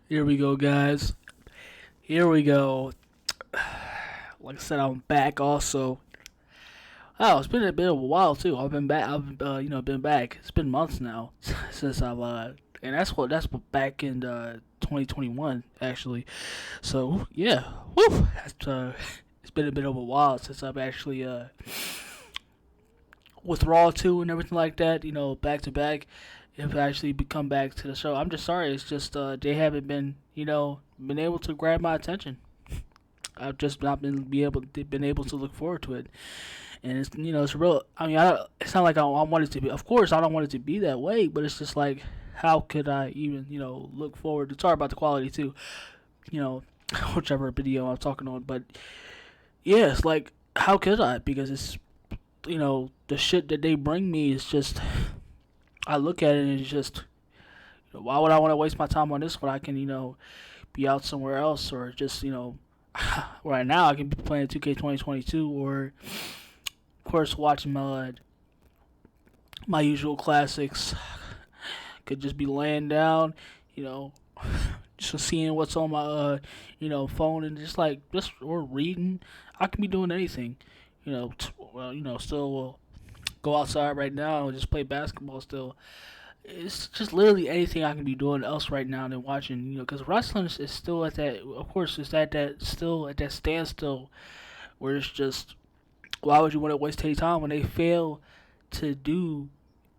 Here we go, guys. Here we go. Like I said, I'm back. Also, oh, it's been a bit of a while too. I've been back. I've been back. It's been months now since and that's what back in 2021 actually. So yeah, woo. It's been a bit of a while since I've actually with Raw 2 and everything like that. Back to back. If I actually come back to the show, I'm just sorry. It's just they haven't been able to grab my attention. I've just not been able to look forward to it, and it's real. I mean, it's not like I want it to be. Of course, I don't want it to be that way, but it's just like how could I even look forward to? Sorry about the quality too. You know, whichever video I'm talking on, but yeah, it's like how could I? Because it's the shit that they bring me is just I look at it and it's just why would I want to waste my time on this when I can be out somewhere else or just right now I can be playing 2K 2022 or of course watching my usual classics. Could just be laying down, you know, just seeing what's on my phone and just or reading. I can be doing anything, still go outside right now and just play basketball still. It's just literally anything I can be doing else right now than watching, because wrestling is still at that. Of course, it's at that still at that standstill where it's just why would you want to waste any time when they fail to do,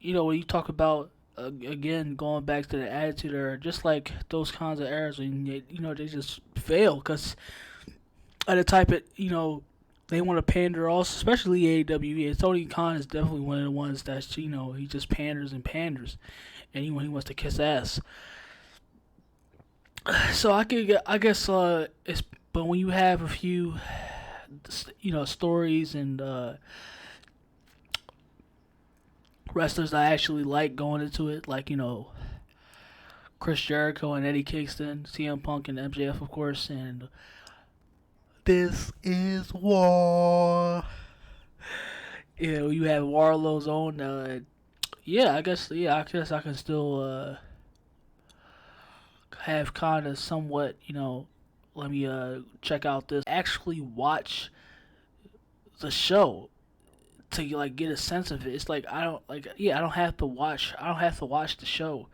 when you talk about again going back to the attitude era, just like those kinds of errors when they just fail because of the type of they want to pander also, especially AEW. Tony Khan is definitely one of the ones that's he just panders and panders, and he wants to kiss ass. So I guess it's but when you have a few stories and wrestlers I actually like going into it, like Chris Jericho and Eddie Kingston, CM Punk and MJF of course, and this is war. You have Wardlow's own. I guess I can still have kind of somewhat. Let me check out this. Actually, watch the show to like get a sense of it. It's like I don't like. Yeah, I don't have to watch. I don't have to watch the show.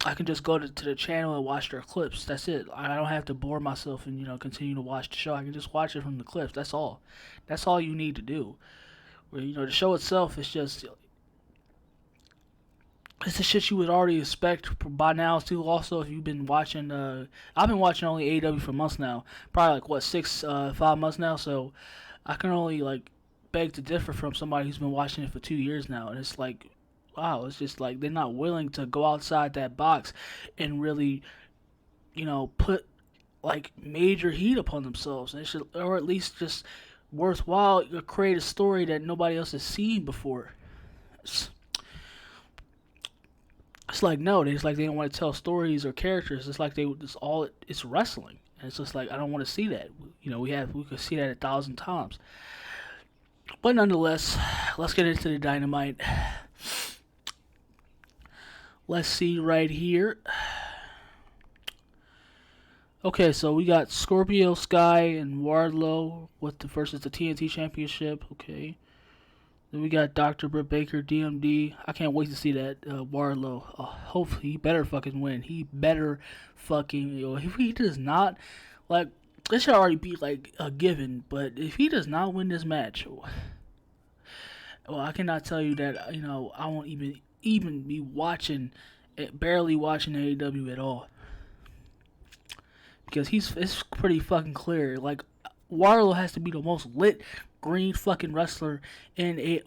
I can just go to the channel and watch their clips. That's it. I don't have to bore myself and continue to watch the show. I can just watch it from the clips. That's all. That's all you need to do. Where the show itself is just it's the shit you would already expect by now too. Also, if you've been watching, I've been watching only AEW for months now. Probably like what 5 months now. So I can only like beg to differ from somebody who's been watching it for 2 years now, and it's like wow, it's just like they're not willing to go outside that box and really, put like major heat upon themselves. And it should, or at least just worthwhile, create a story that nobody else has seen before. It's, it's like no, it's like they don't want to tell stories or characters. It's like it's wrestling. And it's just like I don't want to see that. We could see that 1,000 times. But nonetheless, let's get into the dynamite. Let's see right here. Okay, so we got Scorpio Sky and Wardlow with the versus the TNT Championship. Okay. Then we got Dr. Britt Baker, DMD. I can't wait to see that Wardlow. Hopefully, he better fucking win. He better fucking. If he does not, like, this should already be like a given. But if he does not win this match, well, I cannot tell you that I won't even be watching, barely watching AEW at all, because it's pretty fucking clear. Like Wardlow has to be the most lit green fucking wrestler getting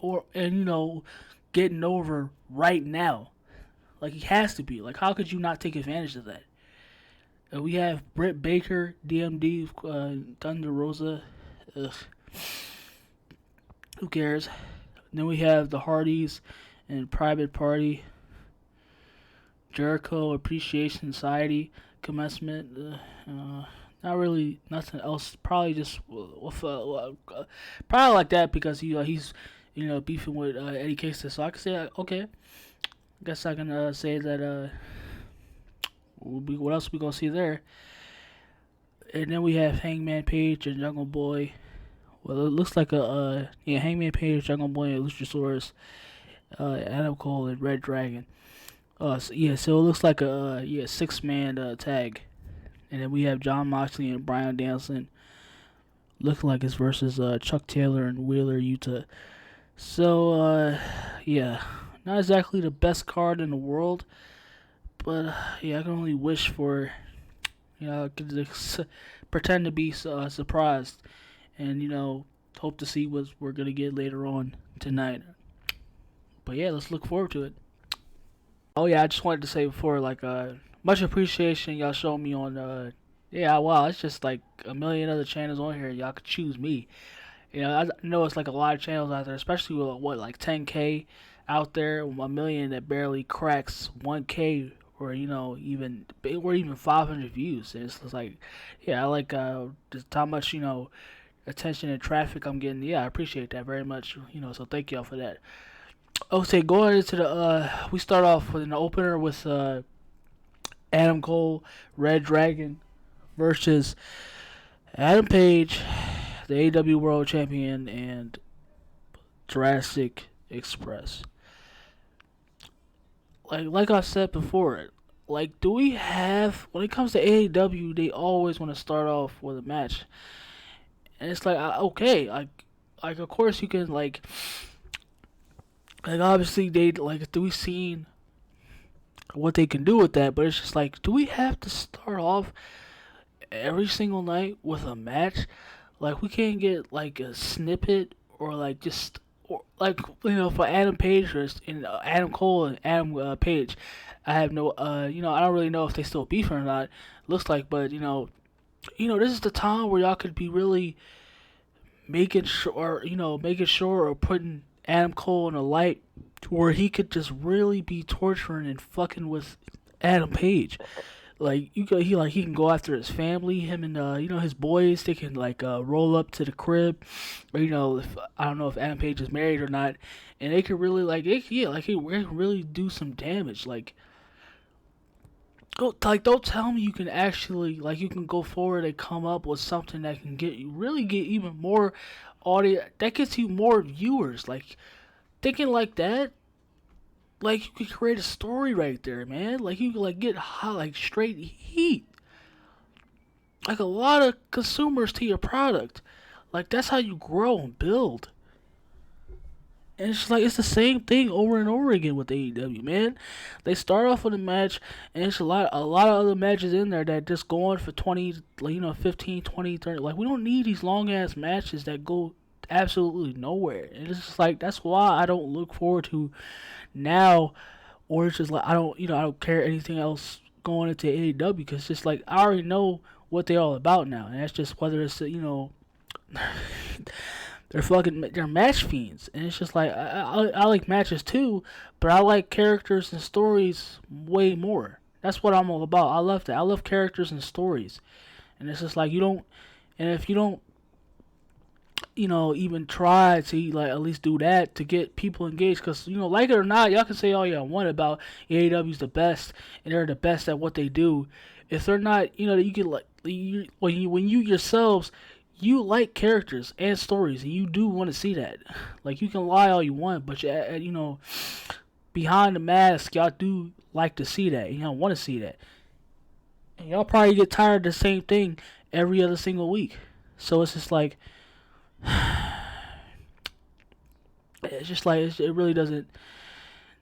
over right now. Like he has to be. Like how could you not take advantage of that? We have Britt Baker, DMD, Thunder Rosa. Ugh. Who cares? Then we have the Hardys and Private Party, Jericho Appreciation Society, commencement. Not really nothing else. Probably just probably like that because he's beefing with Eddie Kingston. So I can say okay. I guess I can say that What else we gonna see there? And then we have Hangman Page and Jungle Boy. Well, it looks like a yeah, Hangman Page, Jungle Boy, and Luchasaurus, Adam Cole, and Red Dragon. So it looks like a 6-man tag. And then we have John Moxley and Bryan Danielson looking like it's versus Chuck Taylor and Wheeler Yuta. So yeah, not exactly the best card in the world, but yeah, I can only wish for I could pretend to be surprised, and hope to see what we're gonna get later on tonight. But yeah, let's look forward to it. Oh yeah, I just wanted to say before, like, much appreciation y'all showed me on, yeah, wow, it's just like a million other channels on here. Y'all could choose me. I know it's like a lot of channels out there, especially with what, like 10K out there, a million that barely cracks 1K, or even 500 views. And it's just like, yeah, I like just how much attention and traffic I'm getting. Yeah, I appreciate that very much. So thank y'all for that. Okay, going into we start off with an opener with Adam Cole, Red Dragon versus Adam Page, the AEW World Champion, and Jurassic Express. Like I said before, like, do we have, when it comes to AEW, they always want to start off with a match, and it's like, okay, like of course you can like obviously they like, do we seen what they can do with that, but it's just like, do we have to start off every single night with a match? Like, we can't get like a snippet, or like just, or like, for Adam Page and Adam Cole and Adam Page. I have no I don't really know if they still beefing or not. Looks like, but this is the time where y'all could be really making sure, or putting Adam Cole in a light where he could just really be torturing and fucking with Adam Page. Like, he can go after his family, him and his boys. They can like roll up to the crib, or if I don't know if Adam Page is married or not, and they could really he can really do some damage. Don't tell me you can actually, like, you can go forward and come up with something that can get even more audience, that gets you more viewers. Like, thinking like that, like, you could create a story right there, man. Like, you could like get hot, like straight heat, like a lot of consumers to your product. Like, that's how you grow and build. And it's just like, it's the same thing over and over again with AEW, man. They start off with a match, and it's a lot of other matches in there that just go on for 20, 15, 20, 30. Like, we don't need these long ass matches that go absolutely nowhere. And it's just like, that's why I don't look forward to now, or it's just like, I don't care anything else going into AEW, because it's just like, I already know what they're all about now. And that's just whether it's they're match fiends, and it's just like, I like matches too, but I like characters and stories way more. That's what I'm all about. I love that. I love characters and stories, and it's just like, you don't, and if you don't, even try to like at least do that to get people engaged, because like it or not, y'all can say all y'all want about AEW's the best and they're the best at what they do. If they're not, you can like, when you yourselves, you like characters and stories, and you do want to see that. Like, you can lie all you want, but behind the mask, y'all do like to see that. Y'all want to see that, and y'all probably get tired of the same thing every other single week. So it's just like, it's just like, it really doesn't.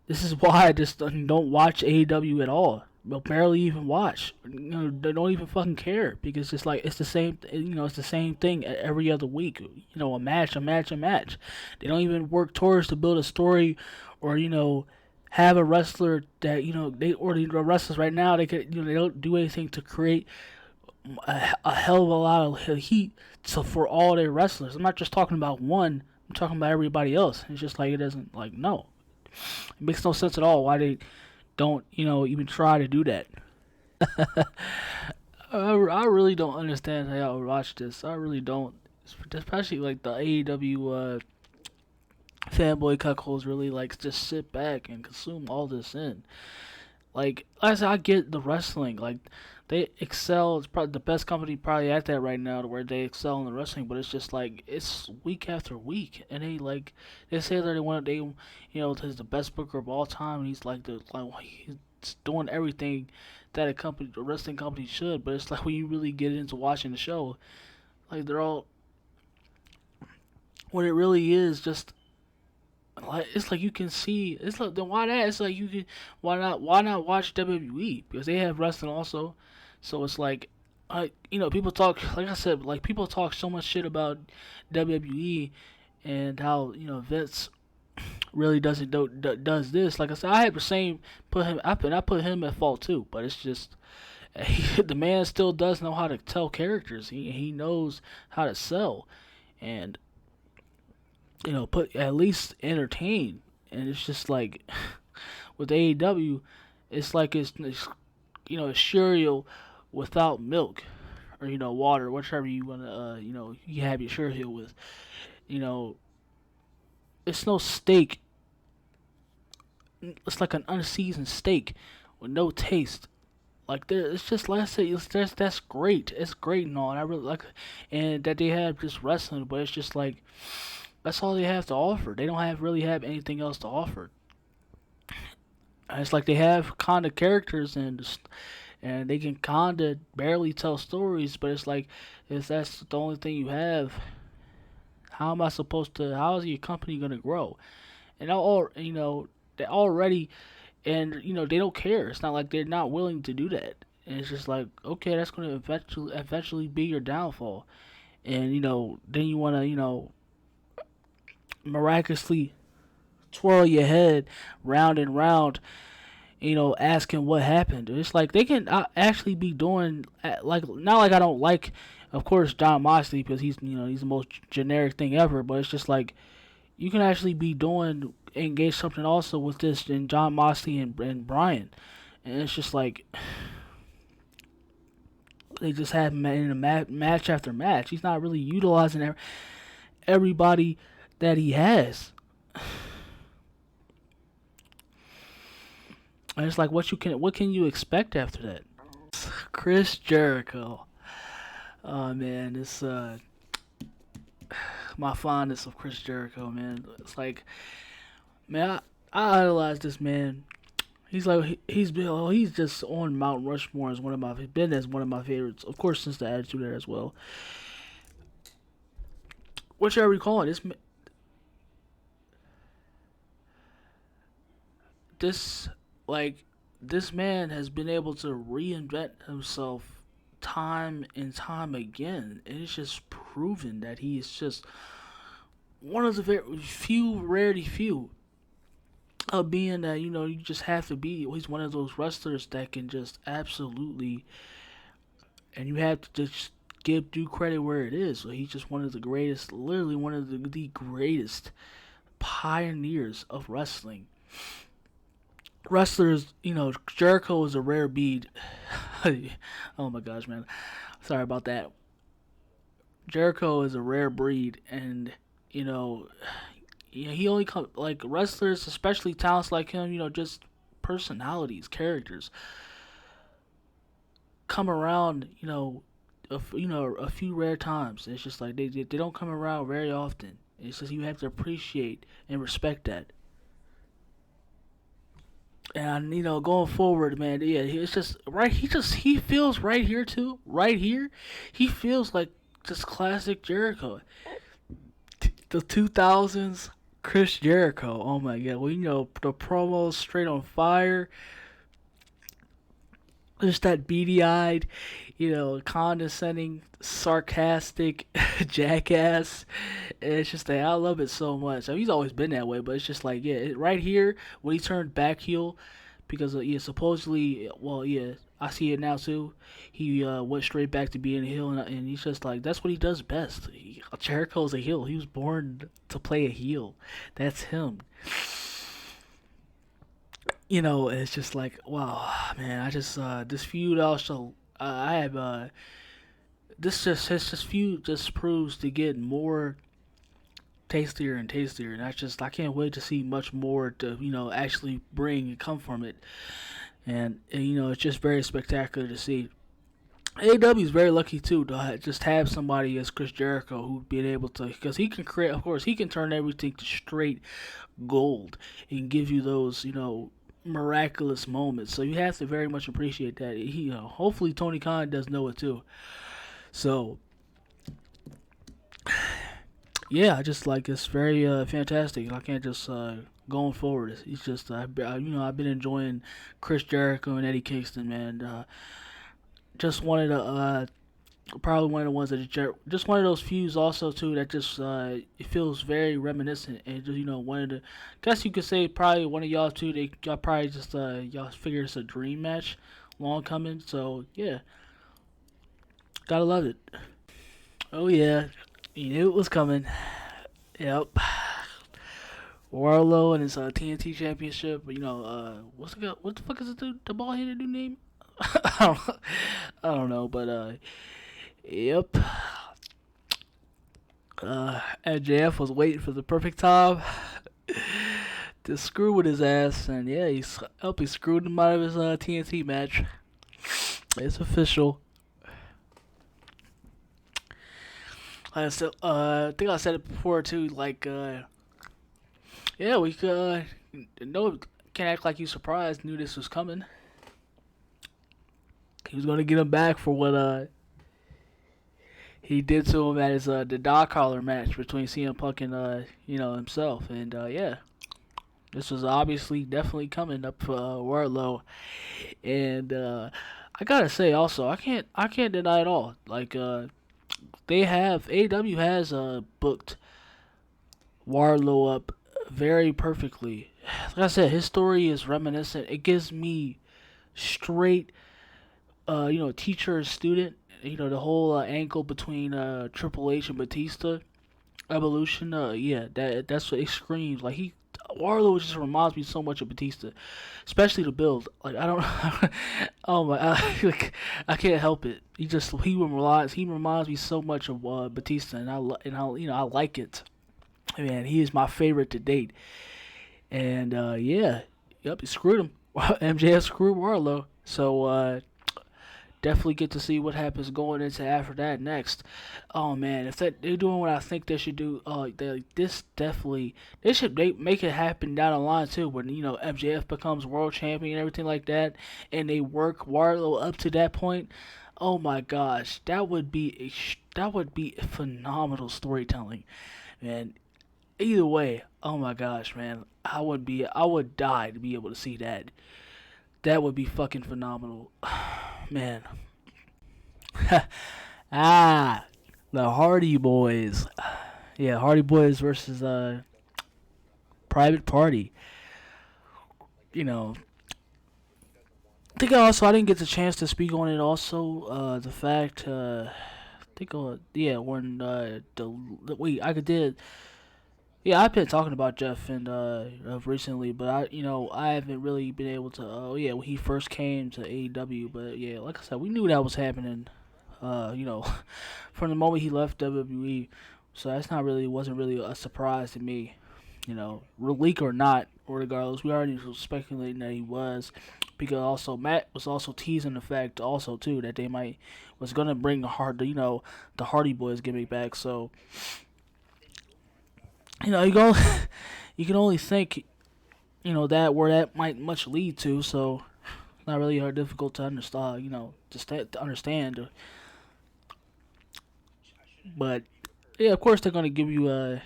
This is why I just don't watch AEW at all. Well, barely even watch. They don't even fucking care, because it's like, it's the same. It's the same thing every other week. A match, a match, a match. They don't even work towards to build a story, or have a wrestler that the wrestlers right now, they could they don't do anything to create a hell of a lot of heat for all their wrestlers. I'm not just talking about one. I'm talking about everybody else. It's just like, it doesn't, like, no. It makes no sense at all why they don't, even try to do that. I really don't understand how y'all watch this. I really don't. Especially like the AEW fanboy cuckolds really like just sit back and consume all this in. Like I said, I get the wrestling. Like they excel. It's probably the best company probably at that right now, to where they excel in the wrestling. But it's just like it's week after week, and they say that he's the best booker of all time, and he's he's doing everything that a wrestling company should. But it's like when you really get into watching the show, like they're all what it really is just like it's like you can see it's like then why that it's like you can why not watch WWE because they have wrestling also, so it's like people talk like I said like people talk so much shit about WWE and how Vince really does this like I said I had the same I put him at fault too, but it's just the man still does know how to tell characters, he knows how to sell and put at least entertain. And it's just like with AEW, it's like it's cereal without milk or water, whichever you wanna you have your cereal with. You know, it's no steak. It's like an unseasoned steak with no taste. Like there, it's just like I said, that's great. It's great and all, and I really like, and that they have just wrestling, but it's just like that's all they have to offer. They don't really have anything else to offer. And it's like they have kind of characters and they can kind of barely tell stories, but it's like if that's the only thing you have, how am I supposed to? How is your company gonna grow? And they already and they don't care. It's not like they're not willing to do that. And it's just like okay, that's gonna eventually be your downfall. And then you wanna miraculously twirl your head round and round, asking what happened. It's like they can actually be doing like not like I don't like, of course, John Moxley because he's the most generic thing ever. But it's just like you can actually be doing engage something also with this and John Moxley and Brian, and it's just like they just have him in a match after match. He's not really utilizing everybody that he has. And it's like what can you expect after that? Chris Jericho. Oh man, this my fondness of Chris Jericho, man. It's like man, I idolize this man. He's just on Mount Rushmore as one of my favorites. Of course, since the Attitude Era as well. Whichever you call it, this like this man has been able to reinvent himself time and time again, and it's just proven that he is just one of the very few, rarely few, of being that you just have to be. He's one of those wrestlers that can just absolutely, and you have to just give due credit where it is. So he's just one of the greatest, literally one of the greatest pioneers of wrestling. Wrestlers, Jericho is a rare breed. Oh my gosh, man. Sorry about that. Jericho is a rare breed, and you know, he only come like wrestlers, especially talents like him. Just personalities, characters come around. A few rare times. It's just like they don't come around very often. It's just you have to appreciate and respect that. And going forward, man, yeah, it's just right. He feels right here too. Right here, he feels like just classic Jericho, the 2000s Chris Jericho. Oh my god, well the promos straight on fire. Just that beady-eyed, condescending, sarcastic jackass. And it's just that I love it so much. I mean, he's always been that way, but it's just like right here when he turned back heel, because supposedly, well, yeah, I see it now too. He went straight back to being a heel, and he's just like that's what he does best. Jericho's a heel. He was born to play a heel. That's him. It's just like wow, man. I just this feud also. I have this feud just proves to get more tastier and tastier, and I can't wait to see much more to actually bring and come from it. and you know it's just very spectacular to see. AEW is very lucky too to just have somebody as Chris Jericho who being able to, because he can create, of course, he can turn everything to straight gold and give you those, you know, miraculous moments. So you have to very much appreciate that. He, you know, hopefully Tony Khan does know it too. So yeah, I just like it's very fantastic. I can't just going forward. It's just you know I've been enjoying Chris Jericho and Eddie Kingston, man. Just wanted to probably one of the ones that just one of those feuds also too that just it feels very reminiscent and just you know one of the guess you could say probably one of y'all too y'all probably just y'all figure it's a dream match long coming, so yeah, gotta love it. Oh yeah, you knew it was coming. Yep. Wardlow and his TNT championship, you know, what the fuck is the ball headed new name? I don't know, but yep. MJF was waiting for the perfect time to screw with his ass, and yeah, he screwed him out of his TNT match. It's official. I think I said it before too. Like, yeah, we could. No, can't act like you surprised. Knew this was coming. He was gonna get him back for what he did to him at his the dog collar match between CM Punk and you know himself, and yeah, this was obviously definitely coming up for Wardlow, and I gotta say also I can't deny it all. Like they have AEW has booked Wardlow up very perfectly. Like I said, his story is reminiscent. It gives me straight you know teacher and student. You know the whole angle between Triple H and Batista evolution. Yeah, that's what it screams. Like he Warlow just reminds me so much of Batista, especially the build. Like I don't, oh my, like, I can't help it. He reminds me so much of Batista, and I you know I like it. Man, he is my favorite to date. And yeah, yep, he screwed him. MJF screwed Warlow. So definitely get to see what happens going into after that next. Oh man, if they're doing what I think they should do, this definitely they should make it happen down the line too. When you know MJF becomes world champion and everything like that, and they work Warlow up to that point. Oh my gosh, that would be phenomenal storytelling, man. Either way, oh my gosh, man, I would die to be able to see that. That would be fucking phenomenal, man. Ah, the Hardy Boys. Yeah, Hardy Boys versus Private Party. You know, I think I didn't get the chance to speak on it. Also, the fact I think yeah when the wait I did yeah I've been talking about Jeff and recently, but I you know I haven't really been able to. Oh yeah, when he first came to AEW, but yeah, like I said, we knew that was happening. You know, from the moment he left WWE, so that's not really wasn't really a surprise to me. You know, leak or not, or regardless, we already was speculating that he was, because also Matt was also teasing the fact also too that they might was gonna bring you know the Hardy Boys gimmick back. So you know you can only think you know that where that might much lead to. So it's not really hard difficult to understand. You know, to understand. But yeah, of course they're gonna give you a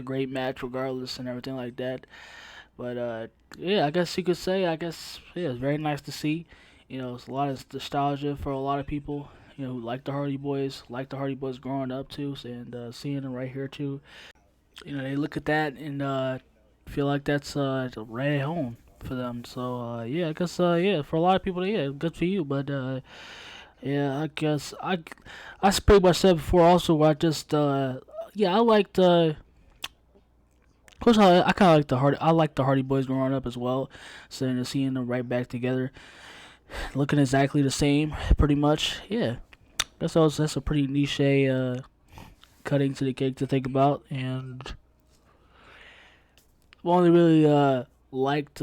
great match regardless and everything like that. But yeah, I guess you could say I guess yeah, it's very nice to see. You know, it's a lot of nostalgia for a lot of people. You know, who like the Hardy Boys growing up too, and seeing them right here too. You know, they look at that and feel like that's right at home for them. So yeah, I guess yeah, for a lot of people, yeah, good for you. But yeah, I guess I pretty much said before also. I just yeah, I liked. Of course, I kind of like the Hardy Boys growing up as well. So and seeing them right back together, looking exactly the same, pretty much. Yeah, that's a pretty niche cutting to the cake to think about, and I've only really liked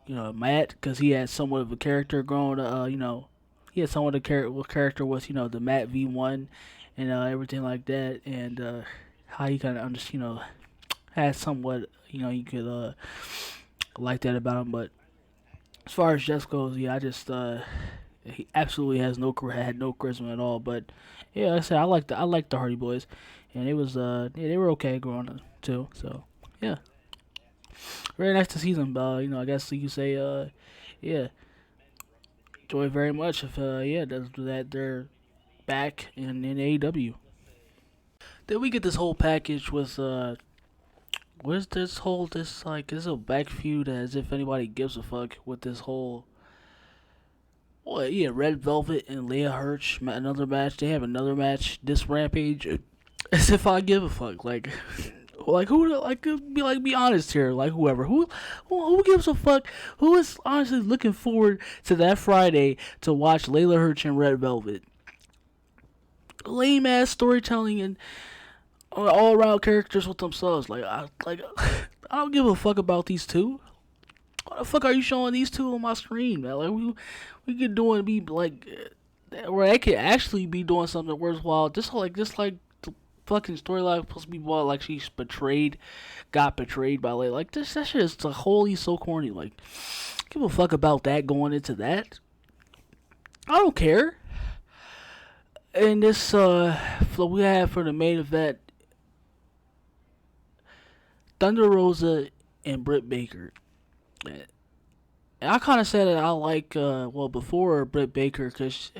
Matt, because he had somewhat of a character growing. He had somewhat of a character was the Matt V1 and everything like that, and how he kind of had somewhat you could like that about him. But as far as Jess goes, yeah, I just he absolutely had no charisma at all. But yeah, like I said I like the Hardy Boys, and it was yeah, they were okay growing up too. So yeah, very nice to see them. I guess you could say yeah, enjoy very much if yeah that they're back in AEW. Then we get this whole package with where's this like this whole back feud as if anybody gives a fuck with this whole. Well, yeah, Red Velvet and Leah Hirsch, another match. They have another match. This Rampage, as if I give a fuck. Like who? Be honest here. Like who gives a fuck? Who is honestly looking forward to that Friday to watch Layla Hirsch and Red Velvet? Lame ass storytelling and all around characters with themselves. I don't give a fuck about these two. Why the fuck are you showing these two on my screen, man? Like we could doing be like where they could actually be doing something worthwhile. Just like the fucking storyline supposed to be more like she's got betrayed by like this. That shit is wholly so corny. Like give a fuck about that going into that. I don't care. And this we have for the main event Thunder Rosa and Britt Baker. And I kind of said that I like before Britt Baker because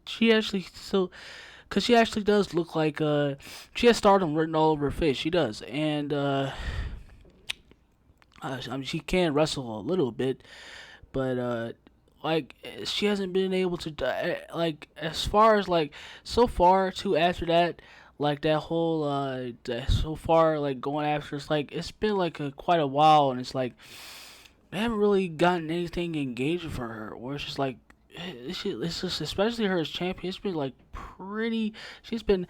she actually does look like she has stardom written all over her face. She does, and I mean she can wrestle a little bit, but like she hasn't been able to like as far as like so far too after that like that whole so far like going after it's been like quite a while and it's like I haven't really gotten anything engaging for her. Or it's just like it's just especially her as champion. It's been like pretty. She's been.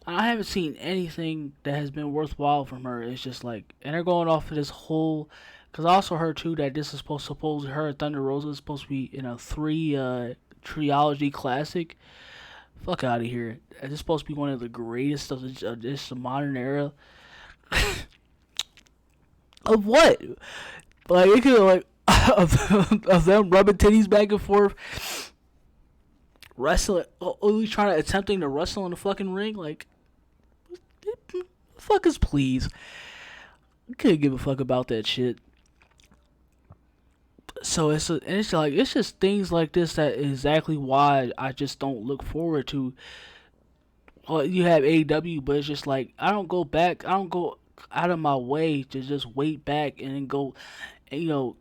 I haven't seen anything that has been worthwhile from her. It's just like, and they're going off of this whole. Because I also heard too that this is supposed her Thunder Rosa is supposed to be in a three trilogy classic. Fuck out of here. It's supposed to be one of the greatest of this modern era. Of what? Like it could like of them rubbing titties back and forth, wrestling, only trying to attempting to wrestle in the fucking ring. Like, fuckers, please. I couldn't give a fuck about that shit. So it's just things like this that is exactly why I just don't look forward to. Well, you have AEW, but it's just like I don't go back. I don't go out of my way to just wait back and then go, you know,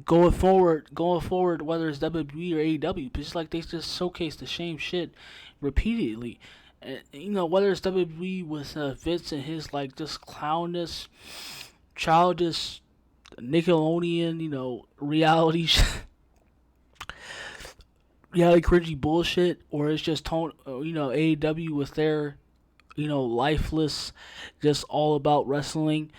going forward, whether it's WWE or AEW, but it's like they just showcase the same shit repeatedly. And, whether it's WWE with Vince and his like just clownish, childish, Nickelodeon, reality cringy bullshit, or it's just AEW with their, lifeless, just all about wrestling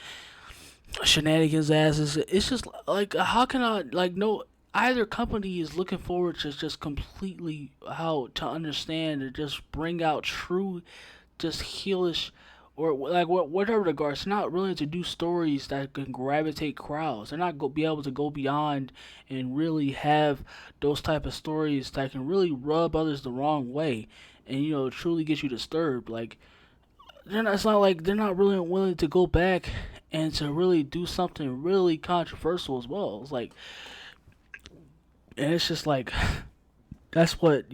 shenanigans asses. It's just like how can I like no either company is looking forward to just completely how to understand or just bring out true just heelish or like whatever the regards. They're not willing to do stories that can gravitate crowds. They're not be able to go beyond and really have those type of stories that can really rub others the wrong way and truly get you disturbed. Like it's not like they're not really willing to go back and to really do something really controversial as well. It's like, and it's just like, that's what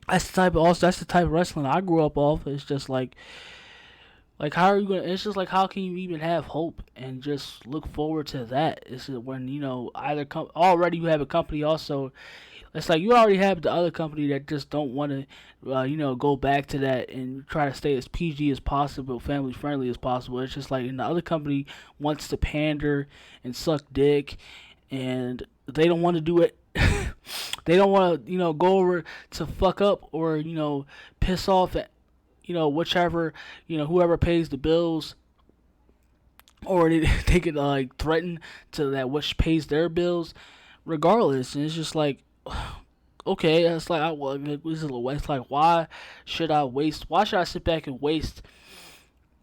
that's the type of wrestling I grew up off. It's just like how are you gonna? It's just like how can you even have hope and just look forward to that? It's when either already you have a company also. It's like you already have the other company that just don't want to, go back to that and try to stay as PG as possible, family friendly as possible. It's just like and the other company wants to pander and suck dick, and they don't want to do it. They don't want to, go over to fuck up or piss off at, whichever, whoever pays the bills. or they could like threaten to that which pays their bills, regardless. And it's just like, okay, it's like it's like why should I sit back and waste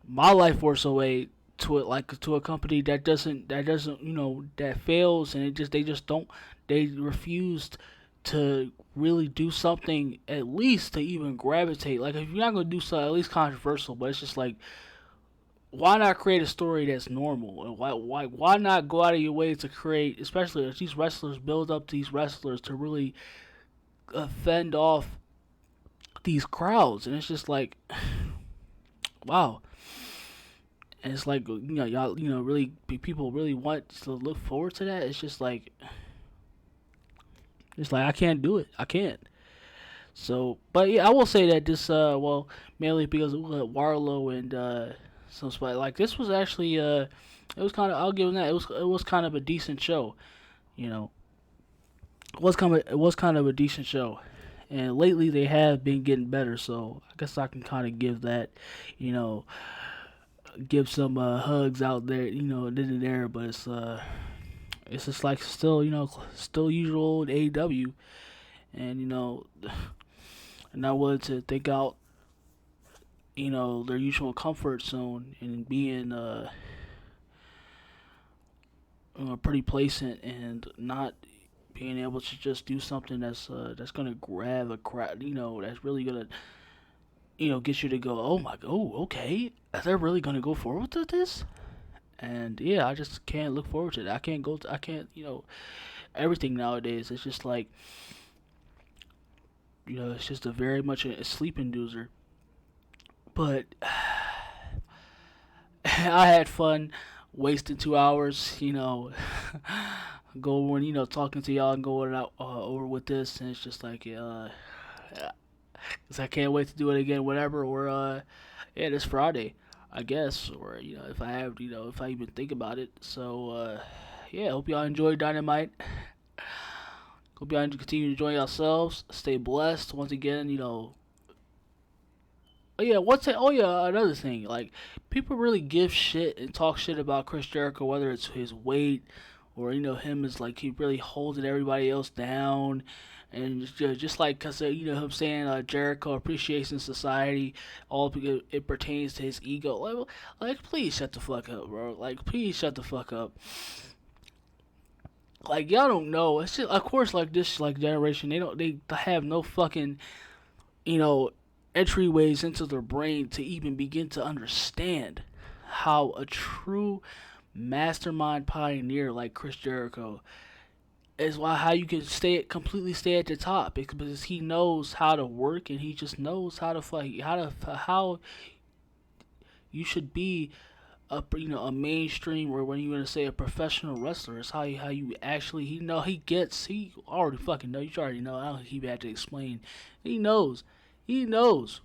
my life force away to it, like to a company that doesn't that fails, and they just don't, they refused to really do something at least to even gravitate. Like if you're not gonna do something at least controversial, but it's just like, why not create a story that's normal? And why not go out of your way to create, especially if these wrestlers build up these wrestlers to really fend off these crowds? And it's just like, wow. And it's like, y'all, really people really want to look forward to that. It's just like, I can't do it. I can't. So, but yeah, I will say that this, well, mainly because of Warlow and some spot, like this was actually, it was kind of, I'll give them that. It was kind of a decent show, you know. It was kind of a decent show, and lately they have been getting better. So I guess I can kind of give that, you know, give some hugs out there, then and there. But it's just like still, still usual AEW, and not willing to think out, their usual comfort zone and being pretty placent and not being able to just do something that's gonna grab a crowd, that's really gonna get you to go, oh my, oh okay, they're really gonna go forward with this. And yeah, I just can't look forward to that. I can't, everything nowadays. It's just like, it's just a very much a sleep inducer. But I had fun wasting 2 hours, going, talking to y'all and going out over with this. And it's just like, I can't wait to do it again, whatever. Or, yeah, this Friday, I guess. Or, if I have, if I even think about it. So, yeah, hope y'all enjoy Dynamite. Hope y'all continue to enjoy yourselves. Stay blessed. Once again, oh yeah, another thing. Like, people really give shit and talk shit about Chris Jericho, whether it's his weight or him as like he really holding everybody else down, and just like cause him saying Jericho Appreciation Society, all because it pertains to his ego. Like, please shut the fuck up, bro. Like, please shut the fuck up. Like, y'all don't know. It's just, of course, like this like generation, they have no fucking you know entryways into their brain to even begin to understand how a true mastermind pioneer like Chris Jericho is, why how you can stay at the top, because he knows how to work, and he just knows how to fight, how you should be a mainstream, or when you want to say a professional wrestler, is how you actually, he already fucking know, you already know, I don't think he had to explain. He knows he knows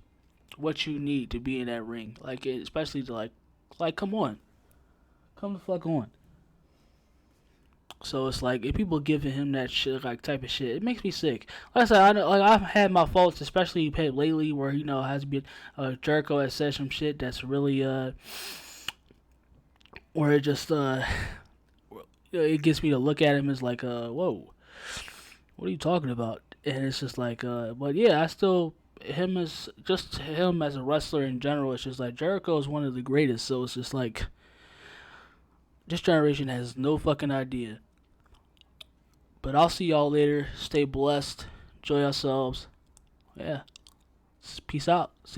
what you need to be in that ring, like especially to like come the fuck on. So it's like, if people giving him that shit, like type of shit, it makes me sick. Like I said, I know, like I've had my faults, especially lately, where has been Jericho has said some shit that's really where it just it gets me to look at him as like whoa, what are you talking about? And it's just like but yeah, I still, him as a wrestler in general, it's just like Jericho is one of the greatest. So it's just like, this generation has no fucking idea. But I'll see y'all later. Stay blessed. Enjoy yourselves. Yeah. Peace out. See ya.